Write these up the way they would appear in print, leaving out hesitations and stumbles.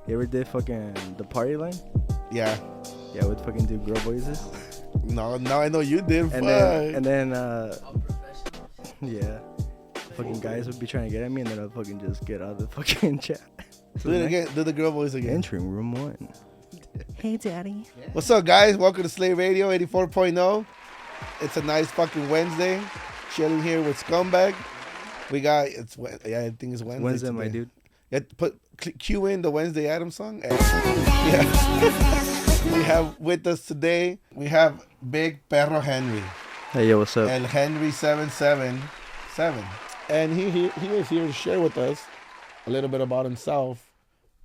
You ever did fucking the party line? Yeah. Yeah, we'd fucking do girl voices. No, now I know you did. And then yeah, fucking guys would be trying to get at me, and then I'd fucking just get out of the fucking chat. Do it again. Do the girl voice again. Entering room 1. Hey, daddy. What's up, guys? Welcome to Slayradio 84.0. It's a nice fucking Wednesday. Chilling here with Scumbag. We got I think it's Wednesday. Wednesday, today. my dude. Yeah, cue in the Wednesday Addams song. Yeah. We have with us today. We have Big Perro Henry. Hey, yo, what's up? El Henry 777, and he is here to share with us a little bit about himself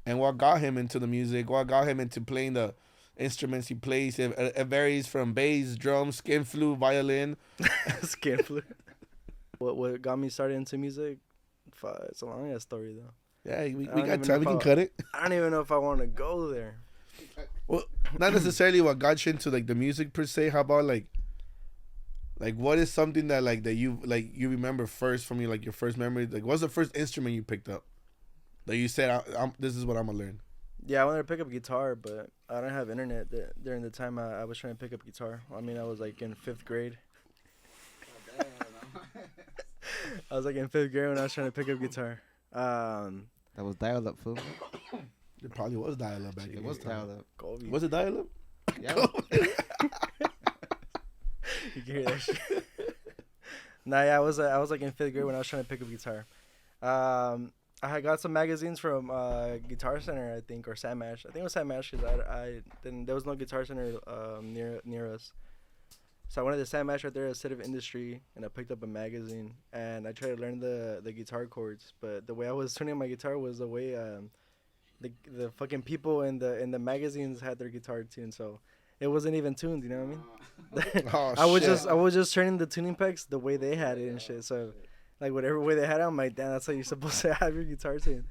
and what got him into the music, what got him into playing the instruments he plays. It varies from bass, drums, skin flute, violin. Skin flute. What got me started into music? It's a long ass story though. Yeah, we got time. We can cut it. I don't even know if I want to go there. Well, not necessarily what got you into like the music per se. How about like what is something that you remember first from your first memory? Like, what's the first instrument you picked up that you said, this is what I'm gonna learn? Yeah, I wanted to pick up guitar, but I don't have internet during the time I was trying to pick up guitar. I mean, I was like in 5th grade. I was like in 5th grade when I was trying to pick up guitar. That was dial-up, fool. It probably was dial-up back then. It was dial-up. Colby. Was it dial-up? Yeah. You can hear that shit. Nah, yeah, I was like in 5th grade when I was trying to pick up guitar. I had got some magazines from Guitar Center, I think, or Sam Ash. I think it was Sam Ash because there was no Guitar Center near us. So I went to the Sam Ash right there at City of Industry, and I picked up a magazine, and I tried to learn the guitar chords. But the way I was tuning my guitar was the way the fucking people in the magazines had their guitar tuned, so it wasn't even tuned. You know what I mean? Oh, I was just turning the tuning pegs the way they had it and shit. So like whatever way they had it, I'm like, damn, that's how you're supposed to have your guitar tuned.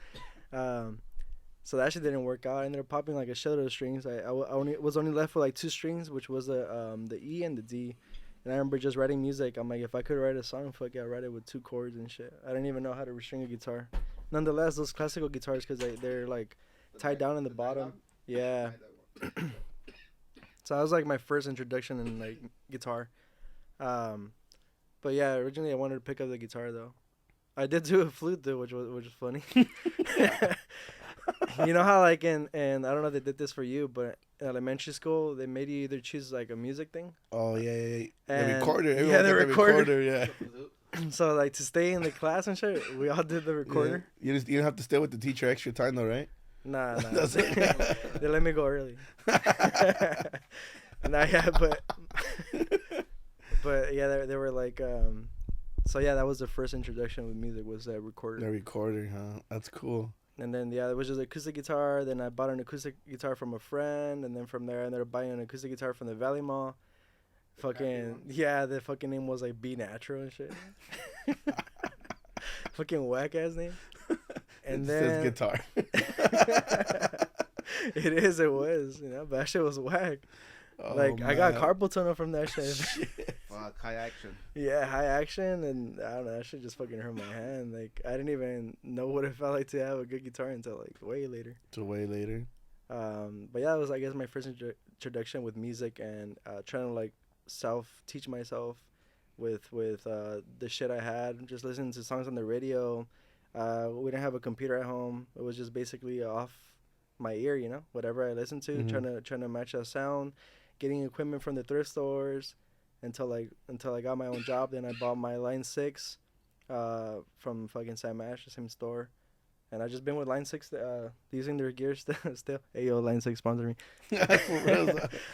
So that shit didn't work out. I ended up popping like a shitload of strings. I was only left with like 2 strings, which was the E and the D. And I remember just writing music. I'm like, if I could write a song, fuck yeah, I'd write it with 2 chords and shit. I didn't even know how to restring a guitar. Nonetheless, those classical guitars, because they're like tied down in the bottom. Yeah. So that was like my first introduction in like guitar. But yeah, originally I wanted to pick up the guitar though. I did do a flute though, which was funny. You know how like in I don't know if they did this for you, but in elementary school they made you either choose like a music thing. Oh yeah. And the recorder. Yeah, the recorder. Yeah. So like to stay in the class and shit, we all did the recorder. Yeah. You didn't have to stay with the teacher extra time though, right? Nah. They let me go early. Nah, yeah, but yeah, they were like, so yeah, that was the first introduction with music was that recorder. The recorder, huh? That's cool. And then yeah, it was just acoustic guitar. Then I bought an acoustic guitar from a friend, and then from there I ended up buying an acoustic guitar from the Valley Mall. Fucking yeah, the fucking name was like B Natural and shit. Fucking whack ass name. And it then says guitar. It was, you know, but that shit was whack. Oh, like man. I got carpal tunnel from that shit. Fuck, high action. Yeah, high action, and I don't know, that shit just fucking hurt my hand. Like I didn't even know what it felt like to have a good guitar until like way later. But yeah, it was I guess my first introduction with music and trying to like teach myself with the shit I had, just listening to songs on the radio. We didn't have a computer at home. It was just basically off my ear, you know, whatever I listened to, trying to match that sound, getting equipment from the thrift stores until I got my own job. Then I bought my Line 6 from fucking Sam Ash, the same store. And I just been with Line 6 using their gear still. Hey, yo, Line 6 sponsor me.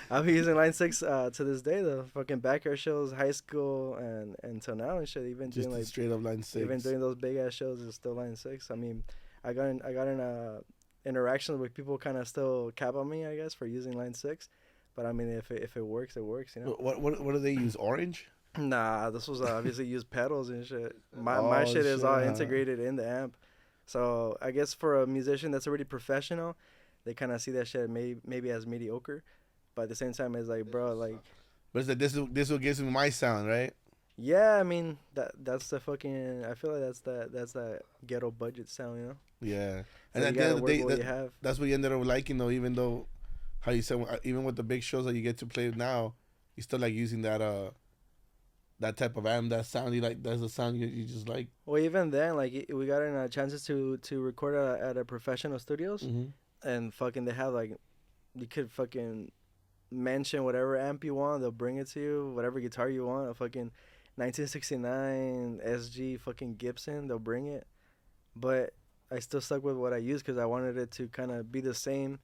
I've been using Line 6 to this day, though. Fucking backyard shows, high school, and until now and shit. Even just doing like straight up Line 6. Even doing those big ass shows is still Line 6. I mean, I got in interactions with people kind of still cap on me, I guess, for using Line 6. But I mean, if it works, it works, you know. What do they use? Orange? Nah, this was obviously use pedals and shit. My shit is all integrated in the amp. So I guess for a musician that's already professional, they kind of see that shit maybe as mediocre, but at the same time it's like, bro, like. But it's like this will give me my sound, right? Yeah, I mean that's the fucking. I feel like that's that ghetto budget sound, you know. Yeah. And So at you the end gotta of the work day, with what you have. that's what you ended up liking, though. Even though, how you said, even with the big shows that you get to play now, you still like using that type of amp, that sound you like. That's the sound you just like. Well, even then, like we got in chances to record at a professional studios, and fucking they have like, you could fucking mention whatever amp you want, they'll bring it to you. Whatever guitar you want, a fucking 1969 SG fucking Gibson, they'll bring it. But I still stuck with what I used because I wanted it to kind of be the same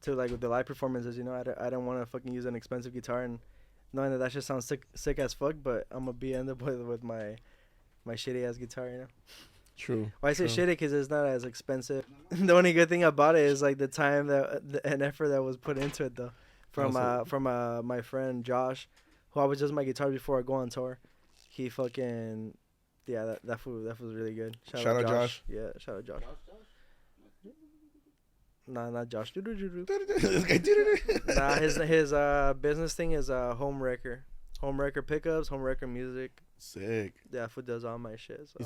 to like with the live performances. You know, I don't want to fucking use an expensive guitar and knowing that just sounds sick as fuck. But I'm gonna be end up with my shitty ass guitar. You know. True. Why I say shitty? Because it's not as expensive. The only good thing about it is like the time and effort that was put into it though, from my friend Josh, who always does my guitar before I go on tour. He fucking, yeah, that food was really good. Shout out Josh. Yeah, shout out Josh. Nah, not Josh. Nah, his business thing is home wrecker pickups, home wrecker music. Sick. Yeah, food does all my shit. So.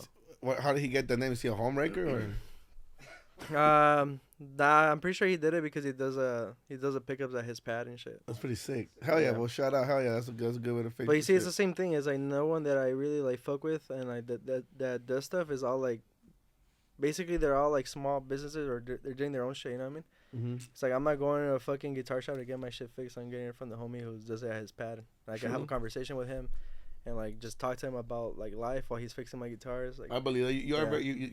How did he get the name? Is he a home wrecker or? Nah, I'm pretty sure he did it because he does a pickups at his pad and shit. That's pretty sick. Hell yeah! Well, shout out. Hell yeah! That's a good way to face. But you see, it's the same thing as no one that I really like fuck with and like that does stuff is all like, basically they're all like small businesses or they're doing their own shit. You know what I mean? Mm-hmm. It's like I'm not going to a fucking guitar shop to get my shit fixed. I'm getting it from the homie who does it at his pad. I can have a conversation with him. And like just talk to him about like life while he's fixing my guitars. Like I believe you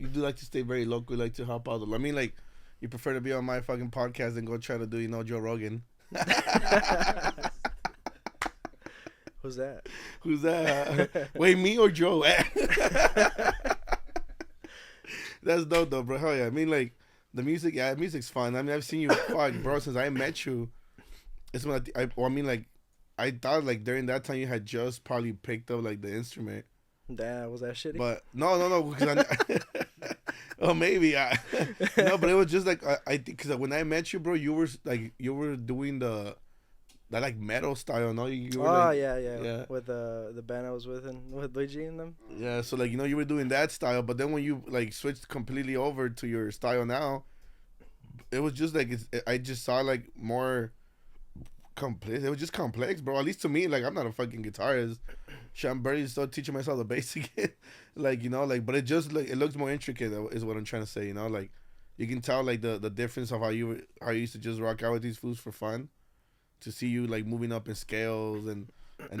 do like to stay very local, like to help out. I mean, like you prefer to be on my fucking podcast than go try to do Joe Rogan. Who's that? Who's that? Wait, me or Joe? That's dope though, bro. Hell yeah! I mean, like the music, music's fun. I mean, I've seen you, fuck, bro, since I met you. It's when I thought like during that time you had just probably picked up like the instrument. Damn, was that shitty? But no, because oh maybe no, but it was just like I think because when I met you, bro, you were doing that like metal style, no? You were, like, yeah, with the band I was with and with Luigi and them. Yeah, so like you were doing that style, but then when you like switched completely over to your style now, it was just like I just saw like more. Complex. It was just complex, bro. At least to me, like I'm not a fucking guitarist. Shit, I'm barely still teaching myself the basic. Like but it just like it looks more intricate. Is what I'm trying to say. Like you can tell like the difference of how you used to just rock out with these fools for fun, to see you like moving up in scales and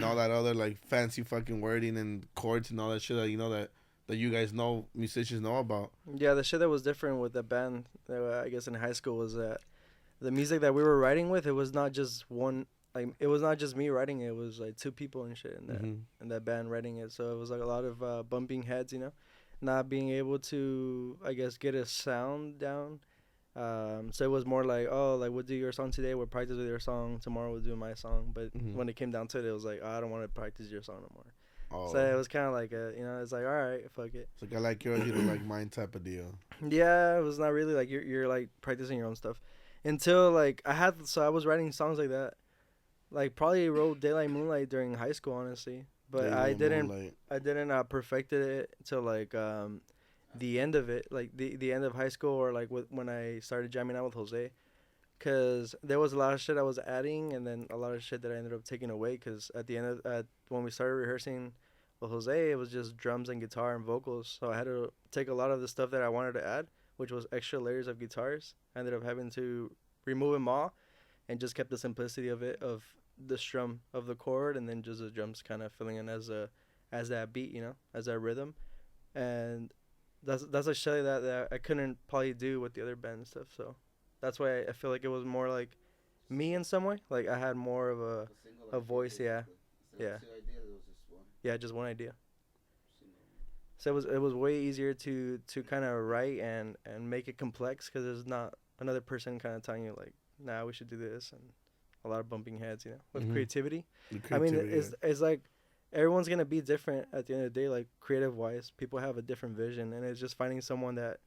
all that other like fancy fucking wording and chords and all that shit that that you guys musicians know about. Yeah, the shit that was different with the band, I guess in high school was that. The music that we were writing with, it was not just one, like it was not just me writing it. It was like two people and shit in that band writing it. So it was like a lot of bumping heads, not being able to, I guess, get a sound down. So it was more like, oh, like we'll do your song today. We'll practice with your song. Tomorrow we'll do my song. But when it came down to it, it was like, oh, I don't want to practice your song no more. Oh. So it was kind of like it's like, all right, fuck it. It's like I like yours, you don't like mine type of deal. Yeah, it was not really like you're like practicing your own stuff. Until like I was writing songs like that, like probably wrote Daylight Moonlight during high school, honestly. But I didn't perfected it till like the end of it, like the end of high school or like when I started jamming out with Jose, cause there was a lot of shit I was adding and then a lot of shit that I ended up taking away. Cause at the end of when we started rehearsing with Jose, it was just drums and guitar and vocals. So I had to take a lot of the stuff that I wanted to add, which was extra layers of guitars. I ended up having to remove them all and just kept the simplicity of it, of the strum of the chord, and then just the drums kind of filling in as that beat, as that rhythm. And that's a shit that I couldn't probably do with the other band and stuff. So that's why I feel like it was more like me in some way. Like I had more of a voice, yeah. Yeah, just one idea. So it was way easier to kind of write and make it complex because there's not another person kind of telling you like, nah, we should do this, and a lot of bumping heads, with creativity. I mean, it's like everyone's gonna be different at the end of the day. Like creative wise, people have a different vision, and it's just finding someone that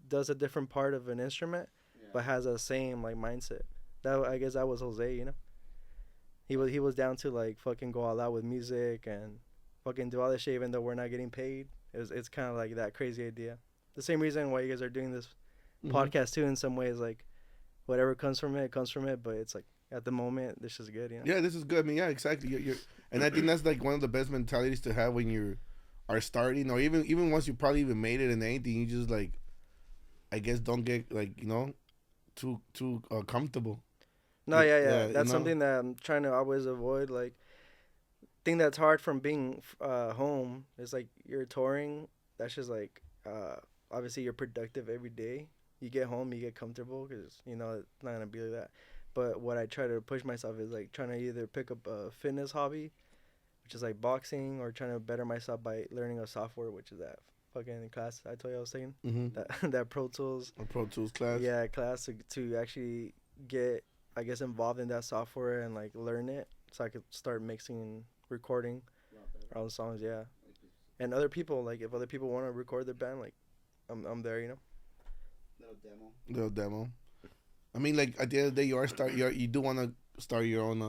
does a different part of an instrument, but has a same like mindset. I guess that was Jose, He was down to like fucking go all out with music and fucking do all this shit even though we're not getting paid. It's kind of like that crazy idea. The same reason why you guys are doing this podcast too in some ways. Like whatever comes from it comes from it. But it's like at the moment, this is good. You know. Yeah, this is good. I mean, yeah, exactly. And I think that's like one of the best mentalities to have when you are starting, or even once you probably even made it in anything. You just like, I guess, don't get like too comfortable. No, yeah. you That's know? something that I'm trying to always avoid. Like thing that's hard from being home is like you're touring. That's just like obviously you're productive every day. You get home, you get comfortable because you know it's not gonna be like that. But what I try to push myself is like trying to either pick up a fitness hobby, which is like boxing, or trying to better myself by learning a software, which is that fucking class I told you I was taking. That Pro Tools. A Pro Tools class. Yeah, class to actually get I guess involved in that software and like learn it, so I could start mixing and recording our own songs. Yeah, and other people like if other people want to record their band, like I'm there. You know. Little demo. I mean, like at the end of the day, you do want to start your own.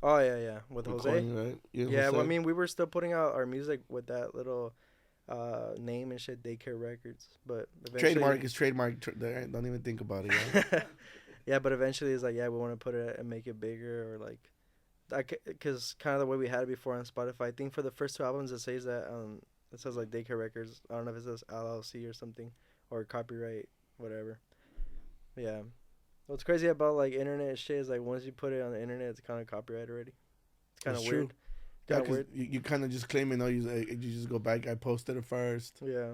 Oh yeah, with Jose. Right? Yeah, Jose. well, I mean, we were still putting out our music with that little name and shit, Daycare Records, but eventually, trademark is trademark. Don't even think about it. Yeah, yeah, but eventually it's like, yeah, we want to put it and make it bigger, or like, because kind of the way we had it before on Spotify. I think for the first two albums it says that it says like Daycare Records. I don't know if it says LLC or something or copyright, whatever. Yeah. What's crazy about like internet shit is like once you put it on the internet, it's kind of copyright already. It's kind of weird. True. Yeah, because you kind of just claim it. No, you just go back. I posted it first. Yeah.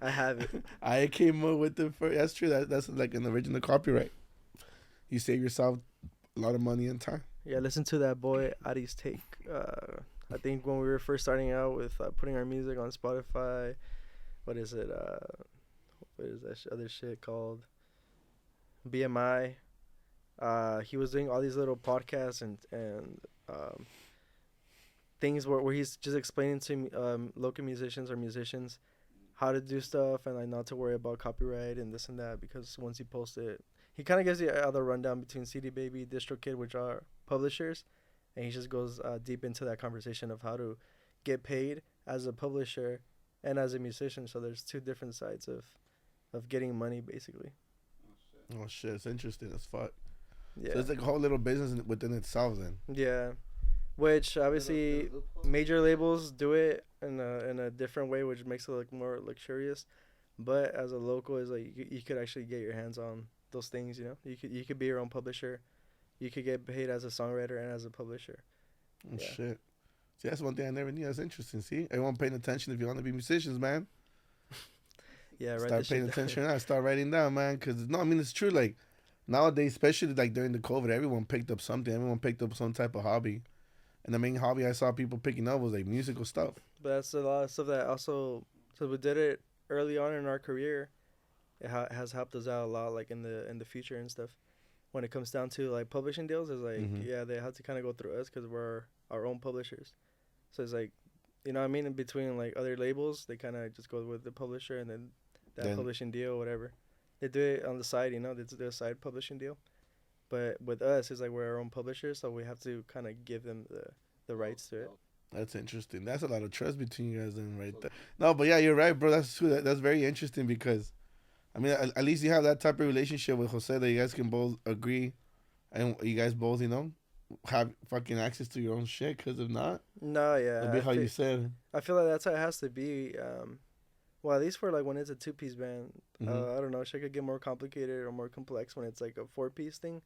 I have it. I came up with it first. That's true. That's like an original copyright. You save yourself a lot of money and time. Yeah, listen to that boy Adi's take. I think when we were first starting out with putting our music on Spotify, what is it? What is that other shit called? BMI. He was doing all these little podcasts and things where he's just explaining to local musicians or musicians how to do stuff and like not to worry about copyright and this and that, because once you post it, he kind of gives you other rundown between CD Baby, DistroKid, which are publishers, and he just goes deep into that conversation of how to get paid as a publisher and as a musician. So there's two different sides of getting money basically. Oh shit, it's interesting as fuck. Yeah. So it's like a whole little business within itself then. Yeah. Which obviously major labels do it in a different way, which makes it look more luxurious. But as a local, is like you could actually get your hands on those things. You know, you could be your own publisher. You could get paid as a songwriter and as a publisher. Oh shit. See, that's one thing I never knew. That's interesting. See, everyone paying attention. If you want to be musicians, man. Yeah, right. Start paying attention now. Start writing down, man. Because no, I mean it's true. Like nowadays, especially like during the COVID, everyone picked up something. Everyone picked up some type of hobby. And the main hobby I saw people picking up was like musical stuff. But that's a lot of stuff that also, so we did it early on in our career. It has helped us out a lot, like in the future and stuff. When it comes down to like publishing deals, it's like yeah, they have to kind of go through us because we're our own publishers. So it's like, you know what I mean? In between like other labels, they kind of just go with the publisher and then that publishing deal or whatever. They do it on the side, you know, they do a side publishing deal. But with us, it's like we're our own publisher, so we have to kind of give them the rights to it. That's interesting. That's a lot of trust between you guys then right there. No, but yeah, you're right, bro. That's true. That's very interesting because, I mean, at least you have that type of relationship with Jose that you guys can both agree and you guys both, you know, have fucking access to your own shit, because if not, no, yeah. it'll be how you said. I feel like that's how it has to be. Well, at least for like when it's a 2-piece band, I don't know, shit could get more complicated or more complex when it's like a 4-piece thing.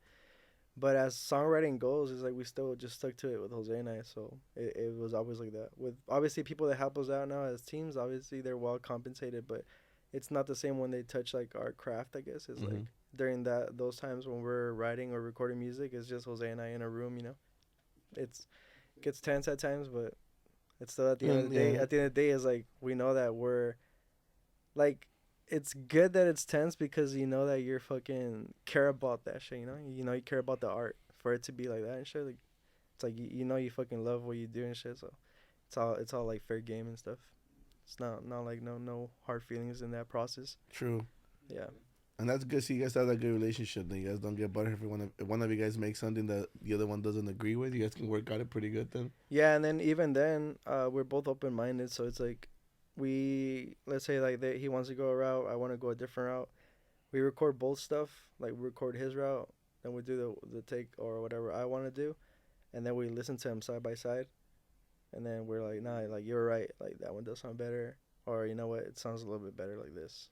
But as songwriting goes, it's like we still just stuck to it with Jose and I, so it was always like that. With obviously people that help us out now as teams, obviously they're well compensated, but it's not the same when they touch like our craft, I guess. It's like during those times when we're writing or recording music, it's just Jose and I in a room, you know. It gets tense at times, but it's still at the end of the day. At the end of the day, it's like we know that we're like, it's good that it's tense because you know that you're fucking care about that shit, you know? You know you care about the art for it to be like that and shit. Like, it's like you know you fucking love what you do and shit, so it's all like fair game and stuff. It's not like no hard feelings in that process. True. Yeah. And that's good. See, you guys have that good relationship. Then you guys don't get buttered if one of you guys makes something that the other one doesn't agree with. You guys can work out it pretty good then. Yeah, and then even then, we're both open minded, so it's like we let's say like he wants to go a route, I want to go a different route. We record both stuff, like we record his route, then we do the take or whatever I want to do, and then we listen to him side by side, and then we're like, nah, like you're right, like that one does sound better, or you know what, it sounds a little bit better like this,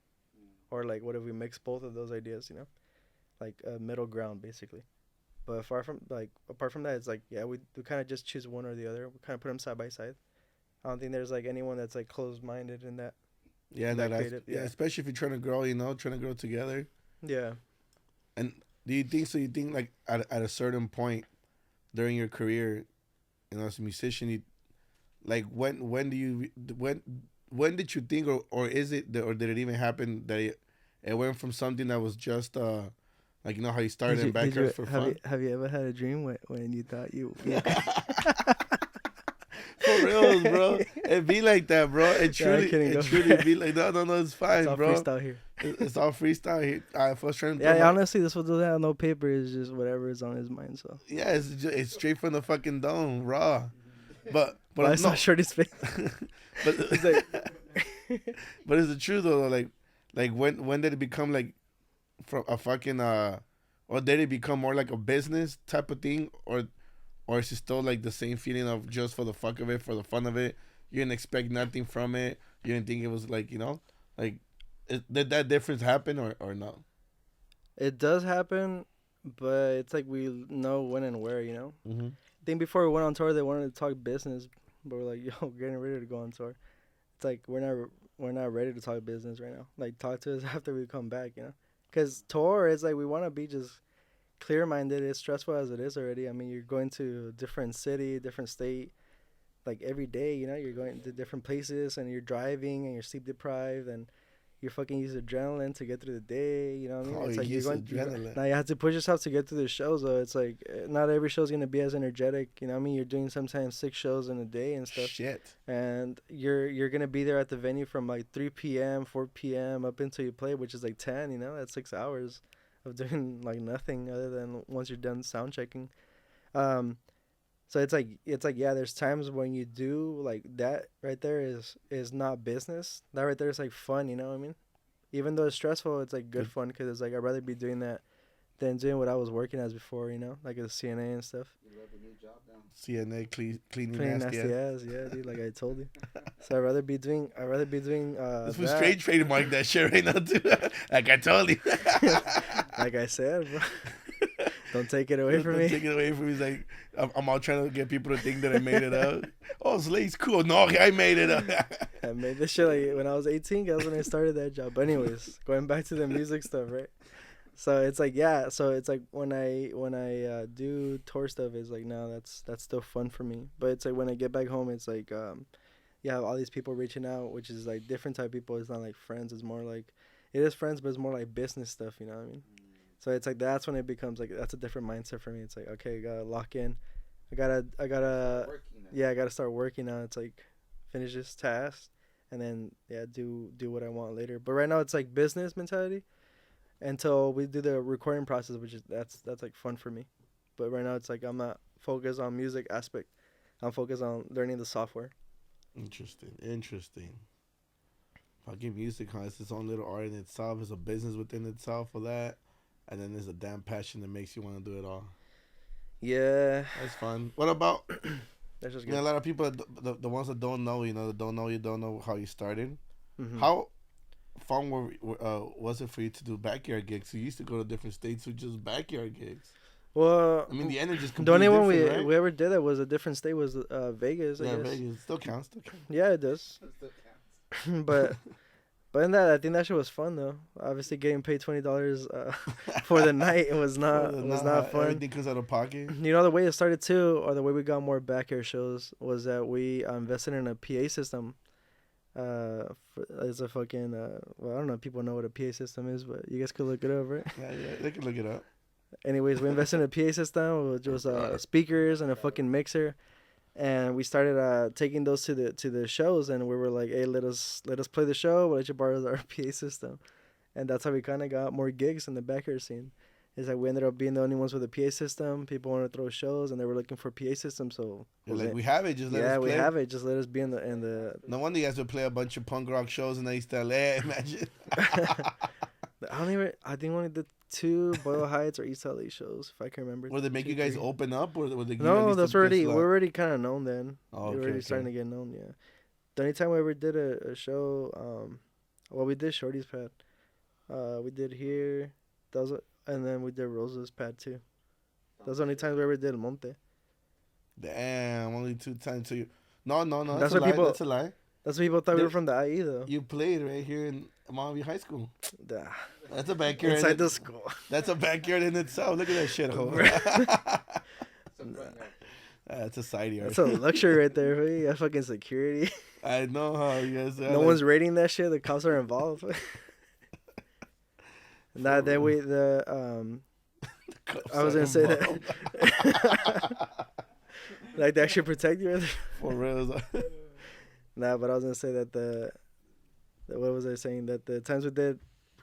or like what if we mix both of those ideas, you know, like a middle ground basically. But apart from that, it's like yeah, we kind of just choose one or the other. We kind of put them side by side. I don't think there's like anyone that's like closed minded in that. Yeah, yeah, especially if you're trying to grow, trying to grow together. Yeah. And do you think so? You think like at a certain point during your career, as a musician, like when did you think or is it or did it even happen that it went from something that was just like how you started in backyards for fun? Have you ever had a dream when you thought you? For real, bro. It be like that, bro. It truly be like no, it's fine, it's all bro. Freestyle here. It's all freestyle here. I was trying to. Yeah, honestly, this one doesn't have no paper. It's just whatever is on his mind. So. Yeah, it's straight from the fucking dome, raw. But I saw Shorty's face. but it's like, but is it true though? Like when did it become like from a fucking or did it become more like a business type of thing or is it still like the same feeling of just for the fuck of it, for the fun of it? You didn't expect nothing from it. You didn't think it was like, did that difference happen or no? It does happen, but it's like we know when and where, Mm-hmm. I think before we went on tour, they wanted to talk business, but we're like, yo, we're getting ready to go on tour. It's like we're not ready to talk business right now. Like, talk to us after we come back, Because tour is like we want to be just clear-minded. As stressful as it is already. I mean, you're going to a different city, different state, like every day. You're going to different places, and you're driving, and you're sleep deprived, and you're fucking use adrenaline to get through the day. You know what I mean? Oh, it's like you're going now you have to push yourself to get through the shows. Though it's like not every show's gonna be as energetic. You know what I mean? You're doing sometimes 6 shows in a day and stuff. Shit. And you're gonna be there at the venue from like 3 p.m., 4 p.m. up until you play, which is like 10. That's 6 hours of doing like nothing other than once you're done sound checking. So it's like yeah, there's times when you do like that right there is not business. That right there is like fun, you know what I mean? Even though it's stressful, it's like good fun because it's like I'd rather be doing that than doing what I was working as before, like a CNA and stuff. You love the new job now. CNA cleaning nasty ass, yeah, dude, like I told you. So I'd rather be doing this was straight trademark that shit right now too. Like I told you. Like I said, bro. Don't take it away from me. Take it away from me. He's like, I'm all trying to get people to think that I made it up. Oh, Slay's cool. No, I made it up. I made this shit like when I was 18. That's when I started that job. But anyways, going back to the music stuff, right? So it's like, yeah. So it's like when I do tour stuff, it's like, no, that's still fun for me. But it's like when I get back home, it's like, you have all these people reaching out, which is like different type of people. It's not like friends. It's more like, it is friends, but it's more like business stuff. You know what I mean? So it's like that's when it becomes like that's a different mindset for me. It's like, okay, I gotta lock in. I gotta start working now. It's like finish this task and then do what I want later. But right now it's like business mentality until we do the recording process, which is that's like fun for me. But right now it's like I'm not focused on music aspect. I'm focused on learning the software. Interesting. Fucking music, huh? It's its own little art in itself. It's a business within itself for that. And then there's a damn passion that makes you want to do it all. Yeah. That's fun. What about... That's just good. A lot of people, the ones that don't know, that don't know how you started. Mm-hmm. How fun was it for you to do backyard gigs? You used to go to different states with just backyard gigs. Well... I mean, the energy is completely different, the only one we ever did that was a different state was Vegas, I guess. Vegas. Still counts. Yeah, it does. It still counts. But in that, I think that shit was fun though. Obviously, getting paid $20 for the night was not fun. Everything comes out of pocket. The way it started too, or the way we got more backyard shows, was that we invested in a PA system. It's a fucking well, I don't know if people know what a PA system is, but you guys could look it up, right? Yeah, they can look it up. Anyways, we invested in a PA system, which was speakers and a fucking mixer. And we started taking those to the shows, and we were like, "Hey, let us play the show. We'll let you borrow our PA system," and that's how we kind of got more gigs in the backyard scene. It's like we ended up being the only ones with a PA system. People wanted to throw shows, and they were looking for a PA system. So You're like, we have it. Just let us yeah, play. we have it. Just let us be in the. No wonder you guys would play a bunch of punk rock shows in East LA. Imagine. I think only the 2 Boyle Heights or East LA shows, if I can remember. Would they make 2, you guys 3. open up, or would they? Give No, you that's already we're already kind of known then. Oh, We're already starting to get known. Yeah. The only time we ever did a show, well, we did Shorty's Pad. We did here. And then we did Rosa's Pad too. Those are the only times we ever did Monte. Damn, only 2 times. So you. No. That's That's a what lie. That's a lie. That's what people thought we were from the IE though. You played right here in Mount View High School. Nah. That's a backyard. Inside the school. That's a backyard in itself. Look at that shit hole. That's a side yard. That's a luxury right there. Hey. That's fucking security. I know how you guys. No one's raiding that shit. The cops are involved. Nah, then I was gonna say that. Like they actually protect you. For real. Nah, but I was gonna say that what was I saying? That the times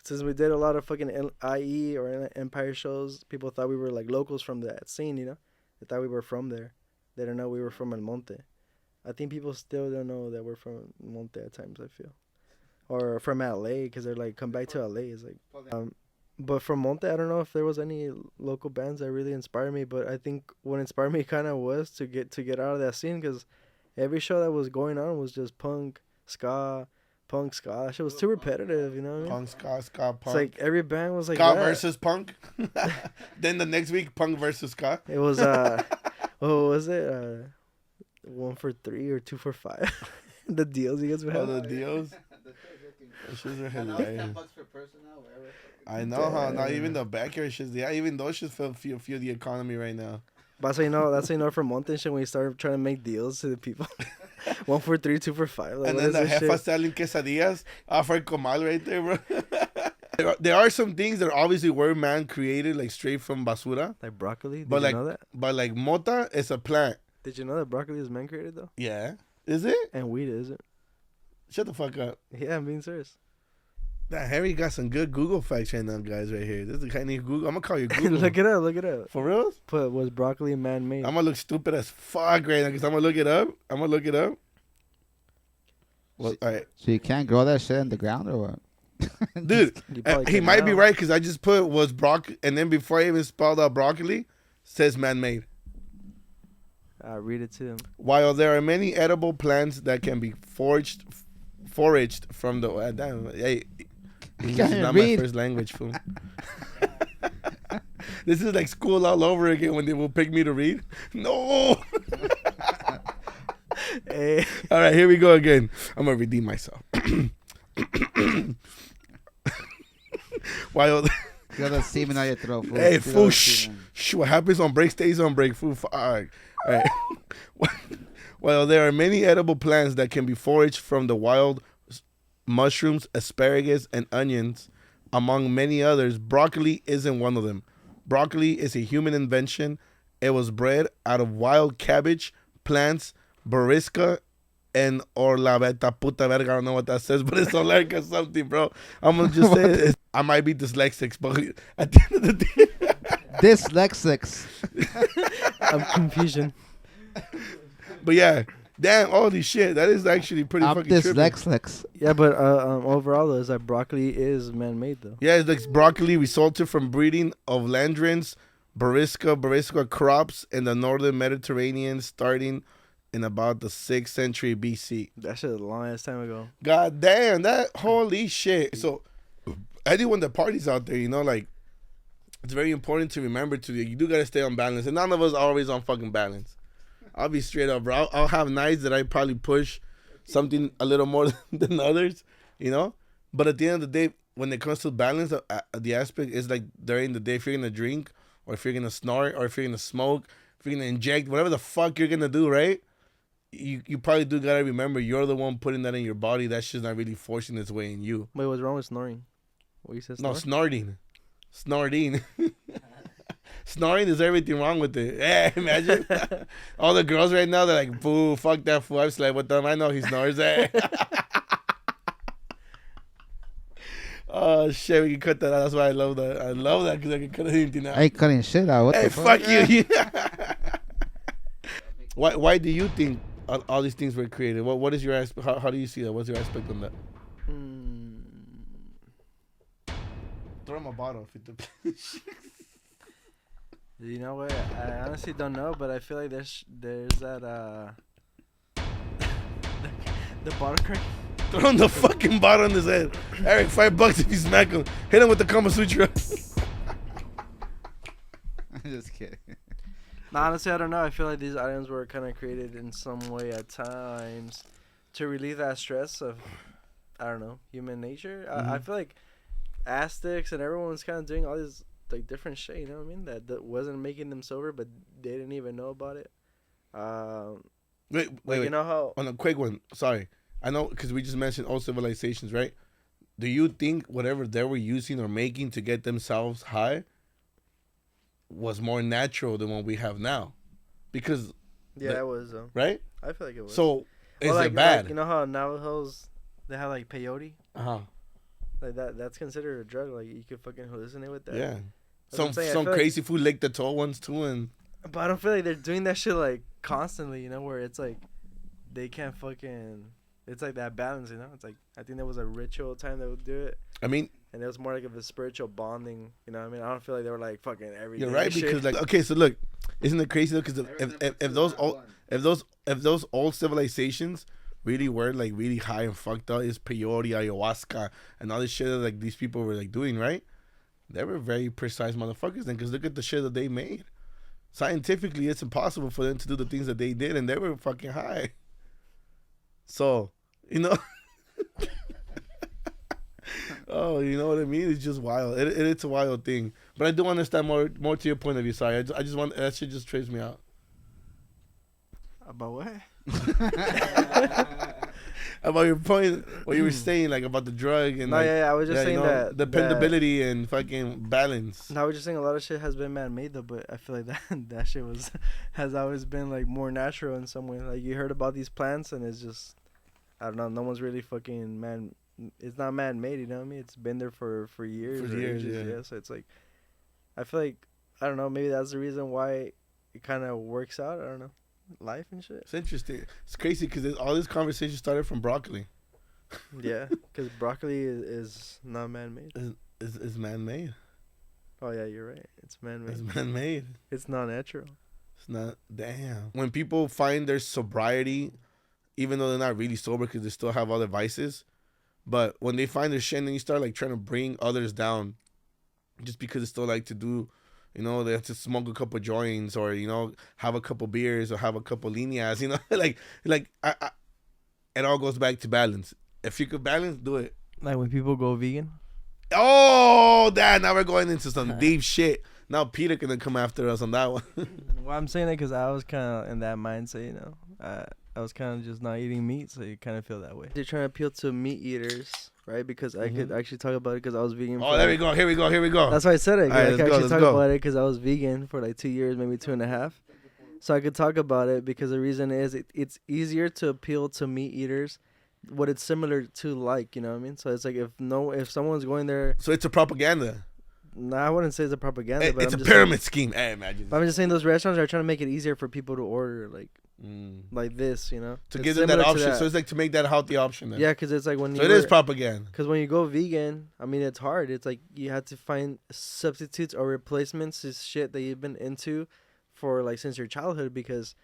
since we did a lot of fucking IE or Empire shows, people thought we were like locals from that scene, you know? They thought we were from there. They don't know we were from El Monte. I think people still don't know that we're from Monte at times, I feel. Or from LA, because they're like, come back to LA. It's like, but from Monte, I don't know if there was any local bands that really inspired me, but I think what inspired me kind of was to get out of that scene, because every show that was going on was just punk, ska. That shit was too repetitive, you know what I mean? Punk, ska, punk. It's like every band was like ska that. versus punk. Then the next week, punk versus ska. It was what was it? 1 for 3 or 2 for 5. The deals you guys would have. Oh, the deals. Those shits are hilarious. $10 per person now, wherever. I know how not even the backyard shits. Yeah, even those shits feel the economy right now. That's how you know from Monte shit when you start trying to make deals to the people. 1 for 3, 2 for 5. Like, and then the jefa selling quesadillas off our comal right there, bro. There are some things that obviously were man created, like straight from basura. Like broccoli. Did you know that? But like mota is a plant. Did you know that broccoli is man created though? Yeah. Is it? And weed isn't. Shut the fuck up. Yeah, I'm being serious. That Harry got some good Google facts right now, guys, right here. This is the kind of Google. I'm gonna call you Google. Look it up. For real? Was broccoli man-made? I'm gonna look stupid as fuck right now because I'm gonna look it up. Well, all right. So you can't grow that shit in the ground or what? Dude, he might be right because I just put was broccoli, and then before I even spelled out broccoli, says man-made. Read it to him. While there are many edible plants that can be foraged from the damn, hey, English is not my first language, fool. This is like school all over again when they will pick me to read. No. Hey. All right, here we go again. I'm gonna redeem myself. While Got that semen out your throat, fool. hey, fool, shh. What happens on break stays on break, fool. All right. While there are many edible plants that can be foraged from the wild, mushrooms, asparagus, and onions, among many others, broccoli isn't one of them. Broccoli is a human invention. It was bred out of wild cabbage, plants, barisca, and or la beta puta verga. I don't know what that says, but it's like something, bro. I'm gonna just say it. I might be dyslexic, but at the end of the day, dyslexics. I'm confusion. But yeah, damn, holy shit, that is actually pretty fucking trippy. Dyslexics. Yeah, but overall though, is that broccoli is man-made though. Yeah, it's like broccoli resulted from breeding of landrins, barisca crops in the northern Mediterranean, starting in about the 6th century BC. That shit was a long ass time ago. God damn, that holy shit. So anyone that parties out there, you know, like, it's very important to remember you do gotta stay on balance, and none of us are always on fucking balance. I'll be straight up, bro. I'll have nights that I probably push something a little more than others, you know. But at the end of the day, when it comes to balance, the aspect is like during the day, if you're gonna drink, or if you're gonna snort, or if you're gonna smoke, if you're gonna inject, whatever the fuck you're gonna do, right? You probably do gotta remember you're the one putting that in your body. That shit's not really forcing its way in you. Wait, what's wrong with snoring? What you said? No, snorting. Snoring is everything wrong with it. Yeah, imagine all the girls right now. They're like, "Boo, fuck that fool." I've slept with them. I know he snores. Oh shit, we can cut that out. That's why I love that. I love that because I can cut anything out. I ain't cutting shit out. What Hey, the fuck? fuck you. Why do you think all these things were created? What is your aspect? How do you see that? What's your aspect on that? Throw him a bottle if it. You know what? I honestly don't know, but I feel like there's that the bottle crack. Throw him the fucking bottle on his head. Eric, $5 if you smack him. Hit him with the Kama Sutra. Just kidding. No, honestly, I don't know. I feel like these items were kind of created in some way at times to relieve that stress of, I don't know, human nature. I feel like Aztecs and everyone's kind of doing all this like different shit. You know what I mean? That wasn't making them sober, but they didn't even know about it. Wait. You know how? On a quick one. Sorry. I know because we just mentioned all civilizations, right? Do you think whatever they were using or making to get themselves high was more natural than what we have now? Because it was. Right? I feel like it was. So is like, it bad? Like, you know how Navajos they have like peyote? Uh-huh. Like that's considered a drug. Like you could fucking hallucinate with that. Yeah. That's what I'm saying. Some crazy food lick the tall ones too, and. But I don't feel like they're doing that shit like constantly. You know, where it's like they can't fucking. It's like that balance. You know, it's like I think there was a ritual time they would do it. I mean. And it was more like of a spiritual bonding. You know what I mean? I don't feel like they were like fucking every day. You're right, shit. because like okay, so look, isn't it crazy though? Because if those old civilizations really were like really high and fucked up, is peyote, ayahuasca, and all this shit that like these people were like doing, right? They were very precise motherfuckers then, because look at the shit that they made. Scientifically, it's impossible for them to do the things that they did, and they were fucking high. So, you know. Oh, you know what I mean? It's just wild. It's a wild thing. But I do understand more to your point of view. Sorry, I just want that shit just trips me out. About what? About your point, what you were saying, like about the drug and I was just saying that dependability and fucking balance. No, I was just saying a lot of shit has been man-made though, but I feel like that shit has always been like more natural in some way. Like you heard about these plants and it's just, I don't know, no one's really fucking it's not man-made, you know what I mean? It's been there for years. For years, ages, yeah. So it's like, I feel like, I don't know, maybe that's the reason why it kind of works out. I don't know, life and shit. It's interesting. It's crazy because all this conversation started from broccoli. Yeah, because broccoli is not man-made. Is man-made. Oh yeah, you're right. It's man-made. It's man-made. It's not natural. It's not. Damn. When people find their sobriety, even though they're not really sober because they still have other vices, but when they find their shit and then you start like trying to bring others down just because they still like to do, you know, they have to smoke a couple joints or, you know, have a couple beers or have a couple líneas, you know, like I it all goes back to balance. If you could balance, do it. Like when people go vegan. Oh, Dad, now we're going into some deep shit. Now Peter gonna come after us on that one. Well, I'm saying that because I was kind of in that mindset, you know. I was kind of just not eating meat, so you kind of feel that way. They're trying to appeal to meat eaters, right? Because I could actually talk about it because I was vegan. Oh, there we go. Here we go. That's why I said it. All right, I could let's go, actually talk let's go. about it because I was vegan for like 2 years, maybe 2.5. So I could talk about it because the reason is it's easier to appeal to meat eaters. What it's similar to, like, you know what I mean? So it's like if someone's going there. So it's a propaganda. No, I wouldn't say it's a propaganda. But It's I'm a just pyramid scheme. Hey, imagine. I'm just saying those restaurants are trying to make it easier for people to order like this, you know, to it's give them that similar to option. So it's like to make that a healthy option. Then. Yeah, because it's like when so it is propaganda. Because when you go vegan, I mean, it's hard. It's like you have to find substitutes or replacements to shit that you've been into for like since your childhood. Because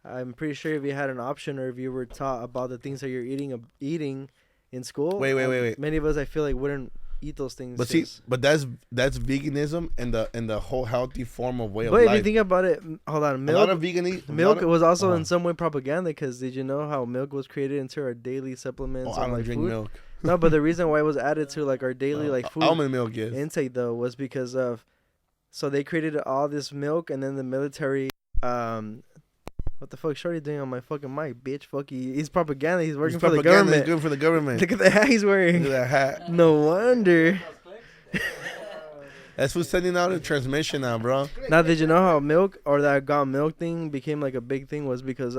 I'm pretty sure if you had an option or if you were taught about the things that you're eating in school, wait. Many of us, I feel like, wouldn't eat those things. But see, but that's veganism and the whole healthy form of way of life. life. But if you think about it, hold on, milk. A lot of milk was also in some way propaganda. Because did you know how milk was created into our daily supplements? Oh, I don't like drink food? milk. No, but the reason why it was added to like our daily like food almond milk, yes. intake though was because of, so they created all this milk and then the military. What the fuck, Shorty doing on my fucking mic, bitch? Fuck, he's propaganda. He's working for the government. He's good for the government. Look at the hat he's wearing. Look at that hat. No wonder. That's what's sending out a transmission now, bro. Now, did you know how milk or that got milk thing became like a big thing was because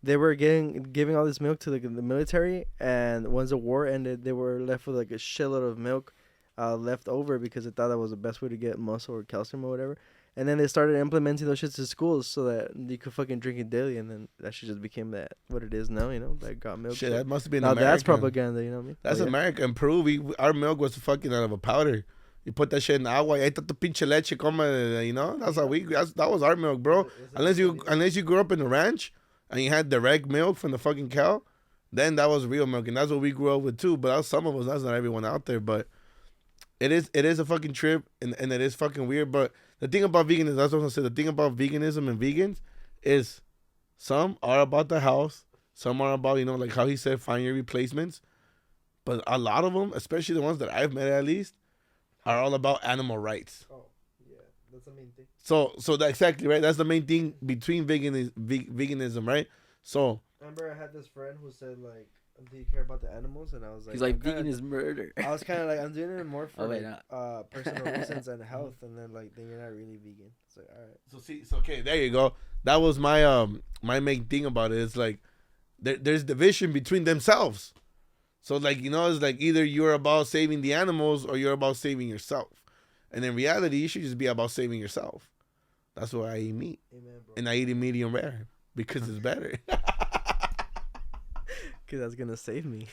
they were giving all this milk to the military, and once the war ended, they were left with like a shitload of milk left over because they thought that was the best way to get muscle or calcium or whatever. And then they started implementing those shits to schools so that you could fucking drink it daily, and then that shit just became that what it is now, you know, like got milk. Shit, that must have been now American. that's propaganda, you know what I mean? That's But yeah. America. In Peru, our milk was fucking out of a powder. You put that shit in agua. Ahí está tu pinche leche, come, you know? That's how that was our milk, bro. Unless you grew up in a ranch and you had direct milk from the fucking cow, then that was real milk, and that's what we grew up with too. But that's some of us. That's not everyone out there, but it is a fucking trip, and it is fucking weird. But the thing about veganism, that's what I said. The thing about veganism and vegans is some are about the house, some are about, you know, like how he said, find your replacements. But a lot of them, especially the ones that I've met at least, are all about animal rights. Oh, yeah, that's the main thing. So that's exactly right. That's the main thing between veganism, right? So Remember, I had this friend who said like, "Do you care about the animals?" And I was like, He's like, I'm kinda- vegan is murder. I was kind of like, I'm doing it more for Oh, wait, personal reasons and health, and then like, then you're not really vegan. It's like, all right. so okay, there you go. That was my my main thing about it. It's like there's division between themselves. So like, you know, it's like either you're about saving the animals or you're about saving yourself. And in reality, you should just be about saving yourself. That's why I eat meat. Amen, bro. And I eat it medium rare because it's better. Cause that's gonna save me.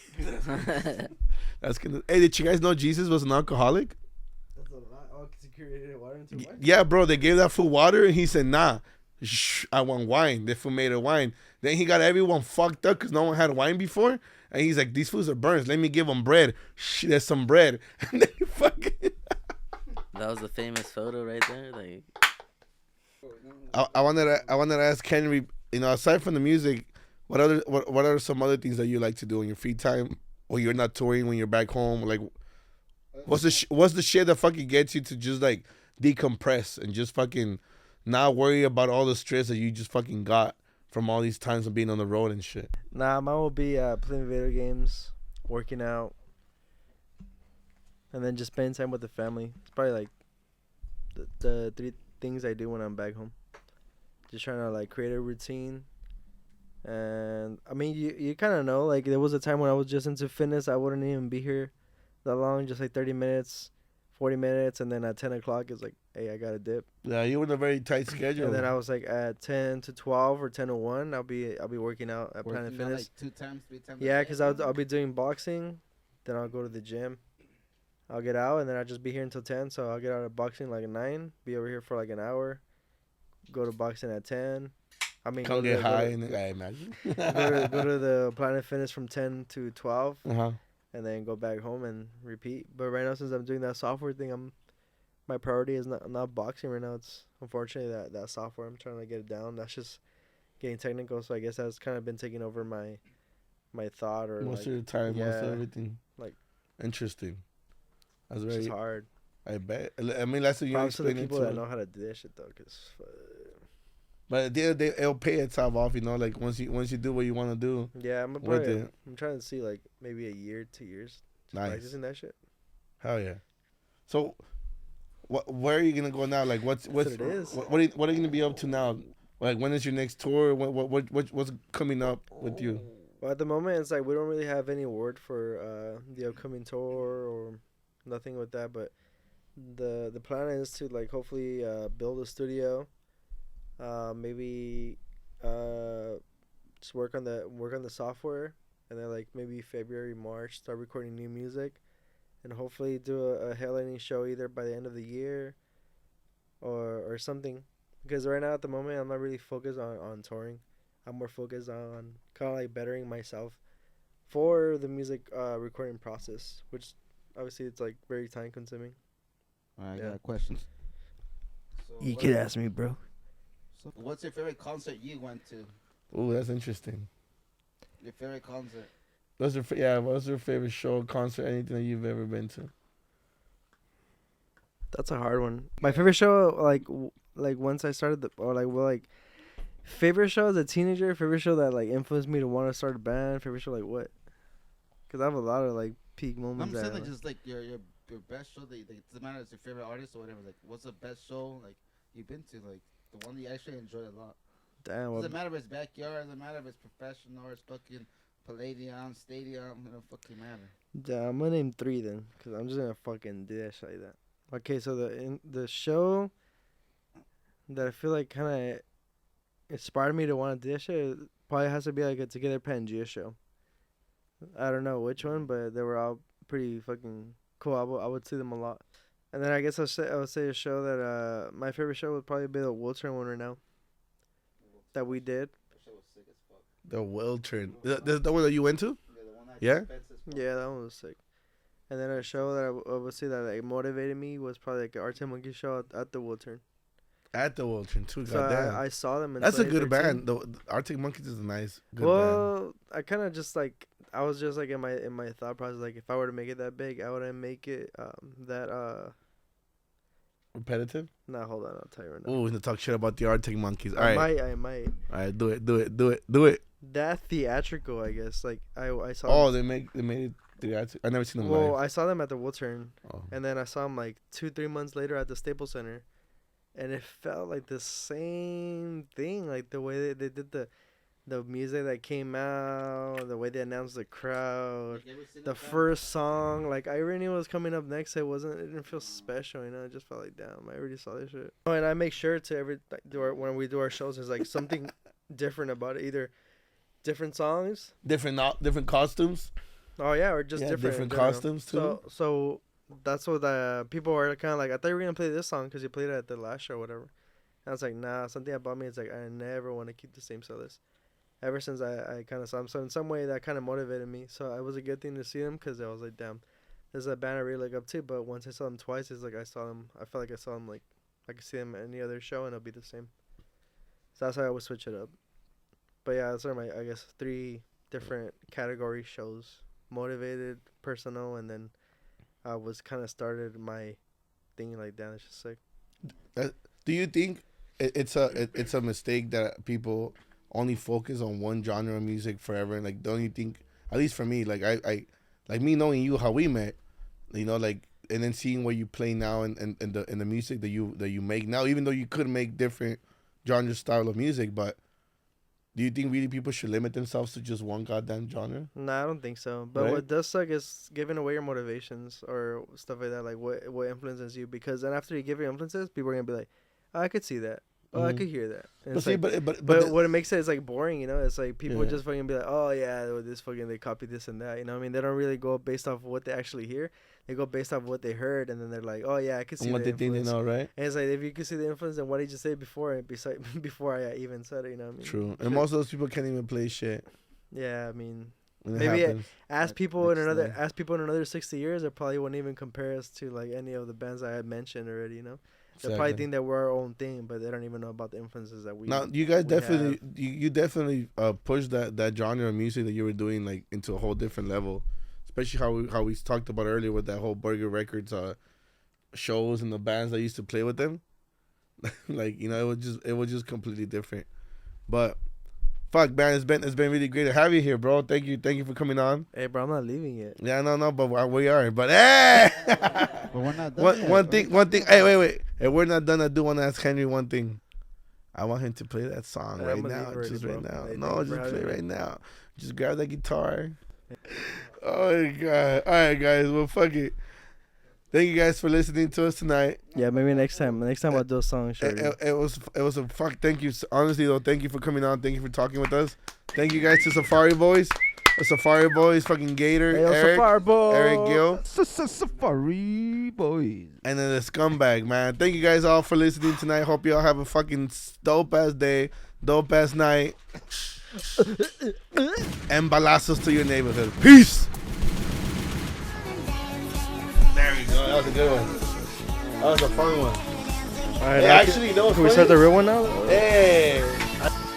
That's gonna. Hey, did you guys know Jesus was an alcoholic? That's a lot. Oh, cause you created water into wine. Yeah, bro. They gave that fool water, and he said, "Nah, I want wine." They fool made a wine. Then he got everyone fucked up because no one had wine before, and he's like, "These fools are burns. Let me give them bread. There's some bread." And then he fucking. That was the famous photo right there. Like, I wanted to ask Henry. You know, aside from the music, what are some other things that you like to do in your free time when you're not touring, when you're back home? Like, what's the shit that fucking gets you to just like decompress and just fucking not worry about all the stress that you just fucking got from all these times of being on the road and shit? Nah, mine will be playing video games, working out, and then just spending time with the family. It's probably like the three things I do when I'm back home. Just trying to like create a routine. And I mean, you kind of know, like there was a time when I was just into fitness. I wouldn't even be here that long, just like 30 minutes, 40 minutes. And then at 10 o'clock, it's like, hey, I got to dip. Yeah, you were in a very tight schedule. And then I was like at 10 to 12 or 10 to 1, I'll be working out at Planet Working out, Fitness. like 2 times, 3 times. a Yeah, day? because I'll be doing boxing, then I'll go to the gym. I'll get out, and then I'll just be here until 10. So I'll get out of boxing like at 9, be over here for like an hour, go to boxing at 10. I mean, come get high and I imagine. go to the Planet Fitness from 10 to 12, Uh-huh. and then go back home and repeat. But right now, since I'm doing that software thing, my priority is not boxing right now. It's unfortunately that software. I'm trying to get it down. That's just getting technical. So I guess that's kind of been taking over my thought or Most like, of the time, most of yeah, everything. like, interesting. That's it's very. just hard. I bet. I mean, that's what you Props to the explain it people to. that know how to do that shit though, cause But at the end of the day, it'll pay itself off, you know. Like once you do what you want to do. yeah, I'm trying to see like maybe a year, 2 years, just Nice. practicing that shit. Hell yeah. So, where are you gonna go now? Like what's what it is. what are you gonna be up to now? Like when is your next tour? What's coming up with you? Well, at the moment, it's like we don't really have any word for the upcoming tour or nothing with that. But the plan is to like hopefully build a studio, maybe just work on the software, and then like maybe February, March start recording new music, and hopefully do a headlining show either by the end of the year, or something. Because right now at the moment I'm not really focused on touring. I'm more focused on kind of like bettering myself for the music recording process, which obviously it's like very time consuming. All right, I Yeah. got a question. So You what- could ask me, bro. So what's your favorite concert you went to? Oh, that's interesting. Your favorite concert? What's your favorite show, concert, anything that you've ever been to? That's a hard one. My favorite show, like once I started favorite show as a teenager, favorite show that like influenced me to want to start a band, favorite show like what? Because I have a lot of like peak moments. I'm saying that, like just like your best show that like, it doesn't matter if it's your favorite artist or whatever. Like what's the best show like you've been to? Like the one that you actually enjoyed a lot. Damn. Doesn't matter if it's backyard. Doesn't matter if it's professional or it's fucking Palladium, Stadium. It don't fucking matter. Yeah, I'm gonna name 3 then, cause I'm just gonna fucking do that shit like that. Okay, so the show that I feel like kind of inspired me to want to do that shit probably has to be like a Together Pangea show. I don't know which one, but they were all pretty fucking cool. I would see them a lot. And then I guess I would say a show that my favorite show would probably be the Wiltern one right now that we did. That shit was sick as fuck. The Wiltern. The one that you went to? Yeah, the one that Yeah? fence as fuck. Yeah, that one was sick. And then a show that I would say that like motivated me was probably like an Arctic Monkey show at the Wiltern. At the Wiltern too. So Goddamn. I saw them in That's a good 2013. band. The Arctic Monkeys is a nice, good band. Well, I kind of just like I was just like in my thought process, like if I were to make it that big, I would make it Repetitive? Nah, hold on, I'll tell you right now. Oh, we're gonna talk shit about the Arctic Monkeys. All I right, might. all right, do it. That theatrical, I guess. Like I saw. Oh, they made it theatrical. I never seen them Well, live. I saw them at the Wiltern, Oh. and then I saw them like 2-3 months later at the Staples Center, and it felt like the same thing, like the way they did the music that came out, the way they announced the crowd. Like every single The time. first song, like I already knew what was coming up next. It didn't feel special, you know. It just felt like, damn, I already saw this shit. Oh, and I make sure to when we do our shows, there's like something different about it. Either different songs. Different costumes. Oh yeah, or just Yeah, different different in general. costumes, too. So that's what the people were kind of like. I thought you were gonna play this song because you played it at the last show or whatever. And I was like, nah. Something about me is like I never want to keep the same set list. Ever since I kind of saw them, so in some way that kind of motivated me. So it was a good thing to see them because I was like, damn, there's a band I really look up to. But once I saw them twice, it's like I felt like I saw them like I could see them at any other show and it'll be the same. So that's why I would switch it up. But yeah, those are my, I guess, 3 different category shows: motivated, personal, and then I was kind of started my thing like that. It's just like, Do you think it's a mistake that people only focus on one genre of music forever? Like, don't you think, at least for me, like I like me knowing you, how we met, you know, like, and then seeing what you play now and the music that you make now, even though you could make different genre style of music, but do you think really people should limit themselves to just one goddamn genre? nah, I don't think so. But Right? what does suck is giving away your motivations or stuff like that. Like what influences you? Because then after you give your influences, people are gonna be like, oh, I could see that. Oh, I Mhm. could hear that. And But it's see, like, but what it makes it is like boring, you know. It's like people Yeah. just fucking be like, oh yeah, this fucking they copy this and that, you know. What I mean, they don't really go based off what they actually hear. They go based off what they heard, and then they're like, oh yeah, I could see what the they think they influence. know, right? And it's like if you could see the influence, then what did you say before? Before I even said it, you know what I mean? True. And Shit. most of those people can't even play shit Yeah, I mean, when it Maybe happens. ask Like- people like in another Slay. ask people in another 60 years, they probably wouldn't even compare us to like any of the bands I had mentioned already. You know, they probably Exactly. think that we're our own thing, but they don't even know about the influences that we. Now you guys we definitely you definitely pushed that genre of music that you were doing like into a whole different level, especially how we talked about earlier with that whole Burger Records shows and the bands that used to play with them. Like, you know, it was just completely different. But fuck, man, it's been really great to have you here, bro. Thank you for coming on. Hey, bro, I'm not leaving yet. Yeah, no, but we are. But hey, But we're not done yet, one bro. thing. Hey, wait. Hey, we're not done. I do want to ask Henry one thing. I want him to play that song I'm right gonna now. leave already, Just bro. right now. Hey, No, thank you just for play having me. right now. Just grab that guitar. Oh my god. All right, guys. Well, fuck it. Thank you guys for listening to us tonight. Yeah, maybe next time. Next time I'll do a song. Sure. It was a fuck. Thank you. Honestly though, thank you for coming on. Thank you for talking with us. Thank you guys to Safari Boys. Safari Boys, fucking Gator, Hey, yo, Eric, Safari Boy. Eric Gill, Safari boys. and then the scumbag, man. Thank you guys all for listening tonight. Hope y'all have a fucking dope ass day, dope ass night, and balazos to your neighborhood. Peace. There we go. That was a good one. That was a fun one. All right, Hey, now actually, you know what's can we funny? start the real one now? Hey.